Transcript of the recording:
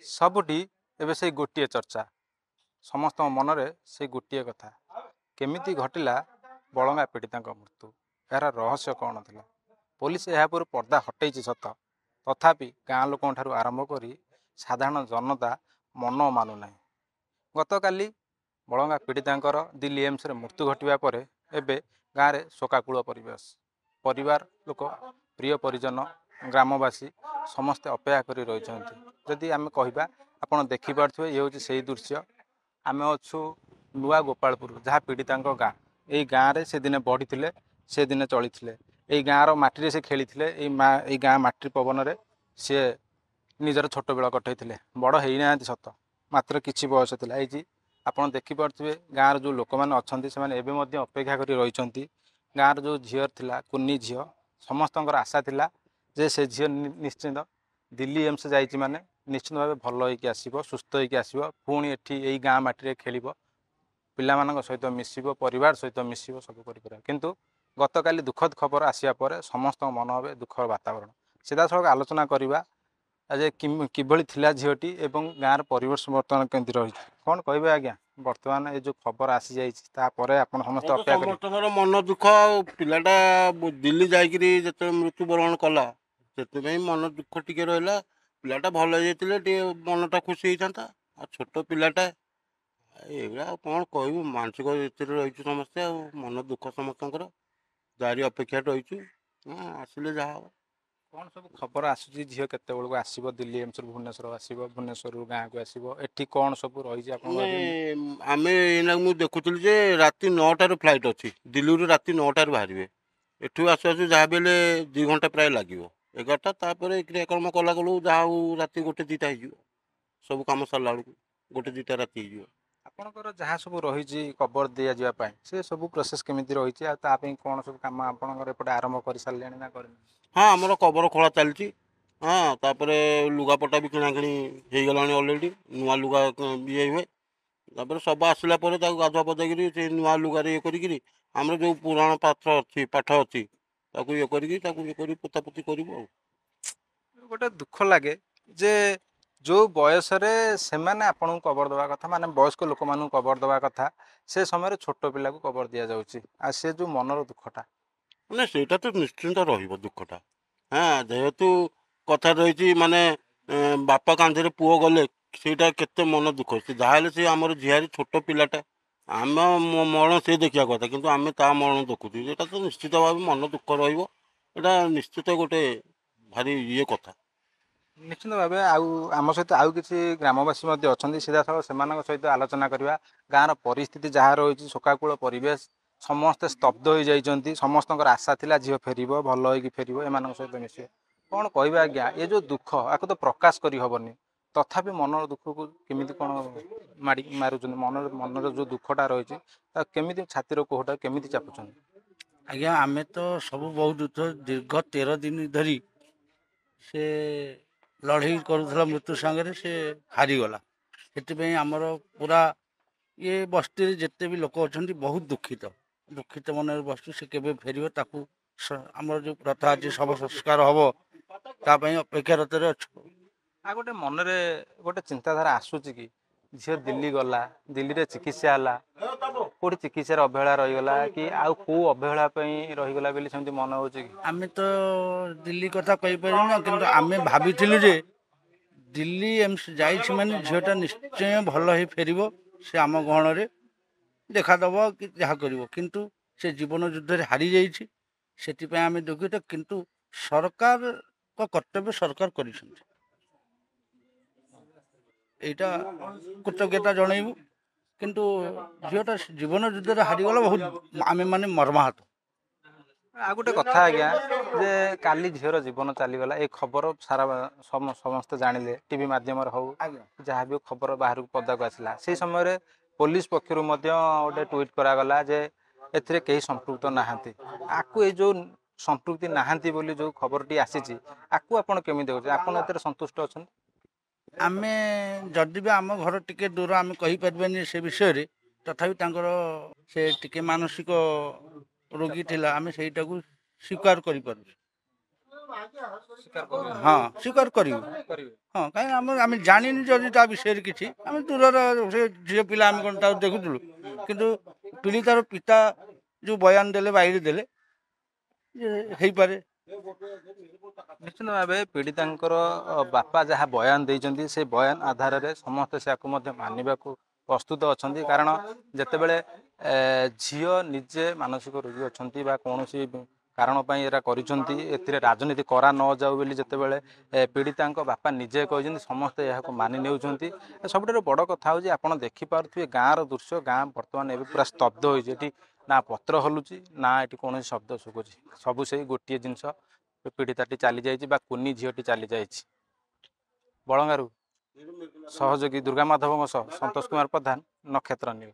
ସବୁଠି ଏବେ ସେଇ ଗୋଟିଏ ଚର୍ଚ୍ଚା ସମସ୍ତଙ୍କ ମନରେ ସେଇ ଗୋଟିଏ କଥା କେମିତି ଘଟିଲା ବଳଙ୍ଗା ପୀଡ଼ିତାଙ୍କ ମୃତ୍ୟୁ ଏହାର ରହସ୍ୟ କ'ଣ ଥିଲା। ପୋଲିସ ଏହା ଉପରୁ ପର୍ଦ୍ଦା ହଟେଇଛି ସତ, ତଥାପି ଗାଁ ଲୋକଙ୍କ ଠାରୁ ଆରମ୍ଭ କରି ସାଧାରଣ ଜନତା ମନ ମାନୁନାହିଁ। ଗତକାଲି ବଳଙ୍ଗା ପୀଡ଼ିତାଙ୍କର ଦିଲ୍ଲୀ ଏମ୍ସରେ ମୃତ୍ୟୁ ଘଟିବା ପରେ ଏବେ ଗାଁରେ ଶୋକାକୁଳ ପରିବାର ଲୋକ, ପ୍ରିୟ ପରିଜନ, ଗ୍ରାମବାସୀ ସମସ୍ତେ ଅପେକ୍ଷା କରି ରହିଛନ୍ତି। ଯଦି ଆମେ କହିବା, ଆପଣ ଦେଖିପାରୁଥିବେ ଇଏ ହେଉଛି ସେଇ ଦୃଶ୍ୟ। ଆମେ ଅଛୁ ନୂଆ ଗୋପାଳପୁର, ଯାହା ପୀଡ଼ିତାଙ୍କ ଗାଁ। ଏଇ ଗାଁରେ ସେ ଦିନେ ବଢ଼ିଥିଲେ, ସେ ଦିନେ ଚଳିଥିଲେ। ଏଇ ଗାଁର ମାଟିରେ ସେ ଖେଳିଥିଲେ, ଏଇ ଗାଁ ମାଟି ପବନରେ ସିଏ ନିଜର ଛୋଟ ବେଳ କଟେଇଥିଲେ। ବଡ଼ ହେଇନାହାନ୍ତି ସତ, ମାତ୍ର କିଛି ବୟସ ଥିଲା। ଏଇ ଆପଣ ଦେଖିପାରୁଥିବେ ଗାଁର ଯେଉଁ ଲୋକମାନେ ଅଛନ୍ତି ସେମାନେ ଏବେ ମଧ୍ୟ ଅପେକ୍ଷା କରି ରହିଛନ୍ତି। ଗାଁର ଯେଉଁ ଝିଅ ଥିଲା, କୁନି ଝିଅ, ସମସ୍ତଙ୍କର ଆଶା ଥିଲା ଯେ ସେ ଝିଅ ନିଶ୍ଚିନ୍ତ ଦିଲ୍ଲୀ ଏମ୍ସ ଯାଇଛି ମାନେ ନିଶ୍ଚିନ୍ତ ଭାବେ ଭଲ ହେଇକି ଆସିବ, ସୁସ୍ଥ ହେଇକି ଆସିବ, ପୁଣି ଏଠି ଏଇ ଗାଁ ମାଟିରେ ଖେଳିବ, ପିଲାମାନଙ୍କ ସହିତ ମିଶିବ, ପରିବାର ସହିତ ମିଶିବ, ସବୁ କରିପାରିବ। କିନ୍ତୁ ଗତକାଲି ଦୁଃଖଦ ଖବର ଆସିବା ପରେ ସମସ୍ତଙ୍କ ମନ ଏବେ ଦୁଃଖର ବାତାବରଣ। ସିଧାସଳଖ ଆଲୋଚନା କରିବା ଯେ କିଭଳି ଥିଲା ଝିଅଟି ଏବଂ ଗାଁର ପରିବେଶ ବର୍ତ୍ତମାନ କେମିତି ରହିଛି। କ'ଣ କହିବେ ଆଜ୍ଞା? ବର୍ତ୍ତମାନ ଏ ଯେଉଁ ଖବର ଆସିଯାଇଛି ତାପରେ ଆପଣ ସମସ୍ତେ ଅପେକ୍ଷା କରିବେ। ସମସ୍ତଙ୍କର ମନ ଦୁଃଖ। ଆଉ ପିଲାଟା ଦିଲ୍ଲୀ ଯାଇକିରି ଯେତେବେଳେ ମୃତ୍ୟୁବରଣ କଲା, ସେଥିପାଇଁ ମନ ଦୁଃଖ ଟିକେ ରହିଲା। ପିଲାଟା ଭଲ ହେଇଯାଇଥିଲେ ଟିକେ ମନଟା ଖୁସି ହେଇଥାନ୍ତା। ଆଉ ଛୋଟ ପିଲାଟା, ଏଇଗୁଡ଼ା ଆଉ କ'ଣ କହିବୁ, ମାନସିକ ଏଥିରେ ରହିଛୁ ସମସ୍ତେ। ଆଉ ମନ ଦୁଃଖ ସମସ୍ତଙ୍କର, ଯାହାରି ଅପେକ୍ଷାରେ ରହିଛୁ। ଆସିଲେ ଯାହା ହବ। କ'ଣ ସବୁ ଖବର ଆସୁଛି ଝିଅ କେତେବେଳକୁ ଆସିବ? ଦିଲ୍ଲୀ ଏମ୍ସରୁ ଭୁବନେଶ୍ୱର ଆସିବ, ଭୁବନେଶ୍ୱରରୁ ଗାଁକୁ ଆସିବ, ଏଠି କ'ଣ ସବୁ ରହିଛି ଆପଣ ଆମେ ଭାବିବେ? ଆମେ ଏଇନା ମୁଁ ଦେଖୁଥିଲି ଯେ ରାତି 9ଟାରୁ ଫ୍ଲାଇଟ୍ ଅଛି। ଦିଲ୍ଲୀରୁ ରାତି 9ଟାରୁ ବାହାରିବେ। ଏଠୁ ଆସୁ ଆସୁ ଯାହା ବି ହେଲେ 2 ଘଣ୍ଟା ପ୍ରାୟ ଲାଗିବ। 11ଟା, ତାପରେ କ୍ରିୟାକର୍ମ କଲା ବେଳକୁ ଯାହା ହଉ ରାତି 1 2ଟା ହେଇଯିବ। ସବୁ କାମ ସରିଲା ବେଳକୁ 1 2ଟା ରାତି ହେଇଯିବ। ଆପଣଙ୍କର ଯାହା ସବୁ ରହିଛି କବର ଦିଆଯିବା ପାଇଁ, ସେ ସବୁ ପ୍ରୋସେସ୍ କେମିତି ରହିଛି? ଆଉ ତା ପାଇଁ କ'ଣ ସବୁ କାମ ଆପଣଙ୍କର ଏପଟେ ଆରମ୍ଭ କରିସାରିଲେଣି ନା କରିନି? ହଁ, ଆମର କବର ଖୋଳା ଚାଲିଛି। ହଁ, ତାପରେ ଲୁଗାପଟା ବି କିଣାକିଣି ହେଇଗଲାଣି ଅଲରେଡ଼ି। ନୂଆ ଲୁଗା ଇଏ ହୁଏ। ତାପରେ ସବୁ ଆସିଲା ପରେ ତାକୁ ଗାଧୁଆ ପାଧେଇକିରି ସେ ନୂଆ ଲୁଗାରେ ଇଏ କରିକିରି ଆମର ଯେଉଁ ପୁରାଣ ପାଠ ଅଛି ତାକୁ ଇଏ କରିକି ତାକୁ ଇଏ କରି ପୋତାପୋତି କରିବୁ ଆଉ। ଗୋଟେ ଦୁଃଖ ଲାଗେ ଯେ ଯେଉଁ ବୟସରେ ସେମାନେ ଆପଣଙ୍କୁ କବର ଦେବା କଥା, ମାନେ ବୟସ୍କ ଲୋକମାନଙ୍କୁ କବର ଦେବା କଥା, ସେ ସମୟରେ ଛୋଟ ପିଲାକୁ କବର ଦିଆଯାଉଛି। ଆଉ ସେ ଯେଉଁ ମନର ଦୁଃଖଟା। ମାନେ ସେଇଟା ତ ନିଶ୍ଚିନ୍ତ ରହିବ ଦୁଃଖଟା। ଯେହେତୁ କଥା ରହିଛି ମାନେ ବାପା କାନ୍ଧରେ ପୁଅ ଗଲେ ସେଇଟା କେତେ ମନ ଦୁଃଖ। ସେ ଯାହାହେଲେ ସେ ଆମର ଝିଆରୀ ଛୋଟ ପିଲାଟା, ଆମ ମରଣ ସେ ଦେଖିବା କଥା, କିନ୍ତୁ ଆମେ ତା ମରଣ ଦେଖୁଛୁ। ଏଇଟା ତ ନିଶ୍ଚିତ ଭାବେ ମନ ଦୁଃଖ ରହିବ। ଏଇଟା ନିଶ୍ଚିତ ଗୋଟେ ଭାରି ଇଏ କଥା। ନିଶ୍ଚିନ୍ତ ଭାବେ ଆଉ ଆମ ସହିତ ଆଉ କିଛି ଗ୍ରାମବାସୀ ମଧ୍ୟ ଅଛନ୍ତି, ସିଧାସଳଖ ସେମାନଙ୍କ ସହିତ ଆଲୋଚନା କରିବା। ଗାଁର ପରିସ୍ଥିତି ଯାହା ରହିଛି, ଶୋକାକୁଳ ପରିବେଶ, ସମସ୍ତେ ସ୍ତବ୍ଧ ହୋଇଯାଇଛନ୍ତି। ସମସ୍ତଙ୍କର ଆଶା ଥିଲା ଝିଅ ଫେରିବ, ଭଲ ହେଇକି ଫେରିବ, ଏମାନଙ୍କ ସହିତ ମିଶିବ। କ'ଣ କହିବା ଆଜ୍ଞା, ଏ ଯେଉଁ ଦୁଃଖ ଆକୁ ତ ପ୍ରକାଶ କରିହେବନି, ତଥାପି ମନର ଦୁଃଖକୁ କେମିତି କ'ଣ ମାରୁଛନ୍ତି? ମନର ଯେଉଁ ଦୁଃଖଟା ରହିଛି ତାକୁ କେମିତି, ଛାତିର କୋହଟା କେମିତି ଚାପୁଛନ୍ତି? ଆଜ୍ଞା, ଆମେ ତ ସବୁ ବହୁତ ଦୀର୍ଘ 13 ଦିନ ଧରି ସେ ଲଢ଼େଇ କରୁଥିଲା ମୃତ୍ୟୁ ସାଙ୍ଗରେ, ସେ ହାରିଗଲା। ସେଥିପାଇଁ ଆମର ପୁରା ଇଏ ବସ୍ତିରେ ଯେତେ ବି ଲୋକ ଅଛନ୍ତି ବହୁତ ଦୁଃଖିତ ମନରେ ବସିଛୁ। ସେ କେବେ ଫେରିବ, ତାକୁ ଆମର ଯେଉଁ ପ୍ରଥା ଅଛି ଶବ ସଂସ୍କାର ହେବ, ତା ପାଇଁ ଅପେକ୍ଷାରତରେ ଅଛୁ। ଆଉ ଗୋଟେ ମନରେ ଗୋଟେ ଚିନ୍ତାଧାରା ଆସୁଛି କି ଝିଅ ଦିଲ୍ଲୀ ଗଲା, ଦିଲ୍ଲୀରେ ଚିକିତ୍ସା ହେଲା, କେଉଁଠି ଚିକିତ୍ସାରେ ଅବହେଳା ରହିଗଲା କି ଆଉ କେଉଁ ଅବହେଳା ପାଇଁ ରହିଗଲା ବୋଲି ସେମିତି ମନେ ହେଉଛି କି? ଆମେ ତ ଦିଲ୍ଲୀ କଥା କହିପାରିବୁନା, କିନ୍ତୁ ଆମେ ଭାବିଥିଲୁ ଯେ ଦିଲ୍ଲୀ ଏମ୍ସ ଯାଇଛି ମାନେ ଝିଅଟା ନିଶ୍ଚୟ ଭଲ ହେଇ ଫେରିବ, ସେ ଆମ ଗହଣରେ ଦେଖାଦେବ କି ଯାହା କରିବ। କିନ୍ତୁ ସେ ଜୀବନ ଯୁଦ୍ଧରେ ହାରିଯାଇଛି। ସେଥିପାଇଁ ଆମେ ଦୁଃଖିତ। କିନ୍ତୁ ସରକାରଙ୍କ କର୍ତ୍ତବ୍ୟ ସରକାର କରିଛନ୍ତି, ଏଇଟା କୃତଜ୍ଞତା ଜଣେଇବୁ। କିନ୍ତୁ ଝିଅଟା ଜୀବନ ଯୁଦ୍ଧରେ ହାରିଗଲା, ବହୁତ ଆମେମାନେ ମର୍ମାହତ। ଆଉ ଗୋଟେ କଥା ଆଜ୍ଞା, ଯେ କାଲି ଝିଅର ଜୀବନ ଚାଲିଗଲା, ଏ ଖବର ସାରା ସମସ୍ତେ ଜାଣିଲେ, ଟିଭି ମାଧ୍ୟମରେ ହଉ, ଯାହା ବି ଖବର ବାହାରକୁ ପଦାକୁ ଆସିଲା, ସେଇ ସମୟରେ ପୋଲିସ ପକ୍ଷରୁ ମଧ୍ୟ ଗୋଟେ ଟ୍ୱିଟ୍ କରାଗଲା ଯେ ଏଥିରେ କେହି ସମ୍ପୃକ୍ତ ନାହାନ୍ତି। ଆକୁ ଏଇ ଯେଉଁ ସମ୍ପୃକ୍ତି ନାହାନ୍ତି ବୋଲି ଯେଉଁ ଖବରଟି ଆସିଛି, ଆକୁ ଆପଣ କେମିତି ଦେଖୁଛନ୍ତି? ଆପଣ ଏଥିରେ ସନ୍ତୁଷ୍ଟ ଅଛନ୍ତି? ଆମେ ଯଦି ବି ଆମ ଘର ଟିକେ ଦୂର, ଆମେ କହିପାରିବାନି ସେ ବିଷୟରେ, ତଥାପି ତାଙ୍କର ସେ ଟିକେ ମାନସିକ ରୋଗୀ ଥିଲା, ଆମେ ସେଇଟାକୁ ସ୍ୱୀକାର କରିପାରୁଛୁ। ହଁ ସ୍ୱୀକାର କରିବୁ। ହଁ କାହିଁକି ଆମେ ଜାଣିନି ଯଦି ତା ବିଷୟରେ କିଛି, ଆମେ ଦୂରର ସେ ଝିଅ ପିଲା ଆମେ କ'ଣ ତାକୁ ଦେଖୁଥିଲୁ, କିନ୍ତୁ ପୀଡ଼ିତାର ପିତା ଯେଉଁ ବୟାନ ଦେଲେ ବାଇରେ ଦେଲେ ଯେ ହେଇପାରେ। ନିଶ୍ଚିତ ଭାବେ ପୀଡ଼ିତାଙ୍କର ବାପା ଯାହା ବୟାନ ଦେଇଛନ୍ତି ସେ ବୟାନ ଆଧାରରେ ସମସ୍ତେ ସେଆକୁ ମଧ୍ୟ ମାନିବାକୁ ପ୍ରସ୍ତୁତ ଅଛନ୍ତି। କାରଣ ଯେତେବେଳେ ଝିଅ ନିଜେ ମାନସିକ ରୋଗୀ ଅଛନ୍ତି ବା କୌଣସି କାରଣ ପାଇଁ ଏରା କରିଛନ୍ତି, ଏଥିରେ ରାଜନୀତି କରା ନଯାଉ ବୋଲି ଯେତେବେଳେ ପୀଡ଼ିତାଙ୍କ ବାପା ନିଜେ କହିଛନ୍ତି, ସମସ୍ତେ ଏହାକୁ ମାନି ନେଉଛନ୍ତି। ସବୁଠାରୁ ବଡ଼ କଥା ହେଉଛି ଆପଣ ଦେଖିପାରୁଥିବେ ଗାଁର ଦୃଶ୍ୟ, ଗାଁ ବର୍ତ୍ତମାନ ଏବେ ପୁରା ସ୍ତବ୍ଧ ହୋଇଛି। ଏଠି ନା ପତ୍ର ହଲୁଛି ନା ଏଠି କୌଣସି ଶବ୍ଦ ଶୁଭୁଛି, ସବୁ ସେଇ ଗୋଟିଏ ଜିନିଷ, ପୀଡ଼ିତାଟି ଚାଲିଯାଇଛି ବା କୁନି ଝିଅଟି ଚାଲିଯାଇଛି। ବଳଙ୍ଗାରୁ ସହଯୋଗୀ ଦୁର୍ଗା ମାଧବଙ୍କ ସହ ସନ୍ତୋଷ କୁମାର ପ୍ରଧାନ, ନକ୍ଷତ୍ର ନ୍ୟୁଜ୍।